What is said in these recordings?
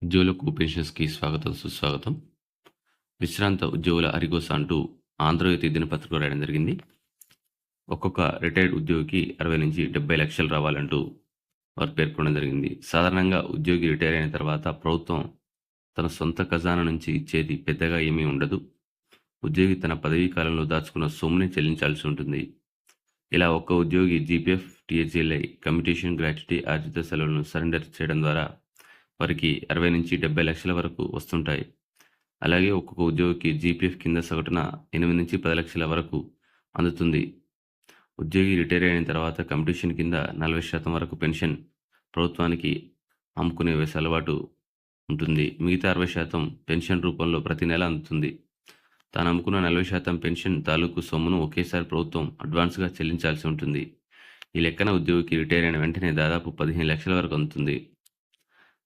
ఉద్యోగులకు పెన్షన్స్కి స్వాగతం సుస్వాగతం. విశ్రాంత ఉద్యోగుల అరిగోస అంటూ ఆంధ్రజ్యోతి దినపత్రికలో రాయడం జరిగింది. ఒక్కొక్క రిటైర్డ్ ఉద్యోగికి 60 నుంచి 70 లక్షలు రావాలంటూ వారు పేర్కొనడం జరిగింది. సాధారణంగా ఉద్యోగి రిటైర్ అయిన తర్వాత ప్రభుత్వం తన సొంత ఖజానా నుంచి ఇచ్చేది పెద్దగా ఏమీ ఉండదు. ఉద్యోగి తన పదవీ కాలంలో దాచుకున్న సొమ్ముని చెల్లించాల్సి ఉంటుంది. ఇలా ఒక్క ఉద్యోగి జీపీఎఫ్, టీహెచ్ఎల్ఐ, కమ్యూటేషన్ గ్రాట్యుటీ, ఆర్జిత సెలవులను సరెండర్ చేయడం ద్వారా వారికి 60 నుంచి 70 లక్షల వరకు వస్తుంటాయి. అలాగే ఒక్కొక్క ఉద్యోగికి జీపీఎఫ్ కింద సగటున 8 నుంచి 10 లక్షల వరకు అందుతుంది. ఉద్యోగి రిటైర్ అయిన తర్వాత కమ్యూటేషన్ కింద 40% వరకు పెన్షన్ ప్రభుత్వానికి అమ్ముకునే వెసులుబాటు ఉంటుంది. మిగతా 60% పెన్షన్ రూపంలో ప్రతి నెల అందుతుంది. తాను అమ్ముకున్న 40% పెన్షన్ తాలూకు సొమ్మును ఒకేసారి ప్రభుత్వం అడ్వాన్స్గా చెల్లించాల్సి ఉంటుంది. ఈ లెక్కన ఉద్యోగికి రిటైర్ అయిన వెంటనే దాదాపు 15 లక్షల వరకు అందుతుంది.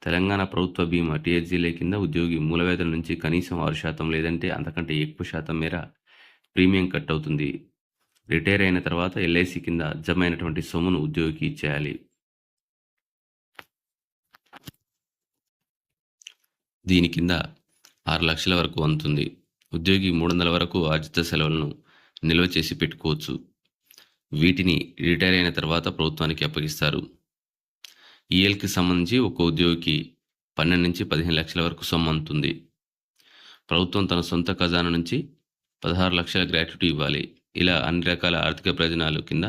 తెలంగాణ ప్రభుత్వ బీమా టీహెచ్ఎల్ఐ కింద ఉద్యోగి మూల వేతన నుంచి కనీసం 6% లేదంటే అంతకంటే ఎక్కువ శాతం మేర ప్రీమియం కట్ అవుతుంది. రిటైర్ అయిన తర్వాత ఎల్ఐసి కింద జమ అయినటువంటి సొమ్మును ఉద్యోగికి ఇచ్చేయాలి. దీని కింద 6 లక్షల వరకు అందుతుంది. ఉద్యోగి 300 వరకు ఆర్జిత సెలవులను నిల్వ చేసి పెట్టుకోవచ్చు. వీటిని రిటైర్ అయిన తర్వాత ప్రభుత్వానికి అప్పగిస్తారు. ఈఎల్కి సంబంధించి ఒక్కో ఉద్యోగికి 12 నుంచి 15 లక్షల వరకు సొమ్ము అందుతుంది. ప్రభుత్వం తన సొంత ఖజానా నుంచి 16 లక్షల గ్రాట్యుటీ ఇవ్వాలి. ఇలా అన్ని రకాల ఆర్థిక ప్రయోజనాలు కింద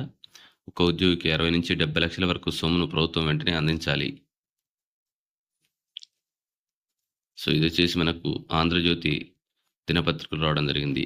ఒక ఉద్యోగికి 60 నుంచి 70 లక్షల వరకు సొమ్మును ప్రభుత్వం వెంటనే అందించాలి. సో ఇది వచ్చేసి మనకు ఆంధ్రజ్యోతి దినపత్రికలు రావడం జరిగింది.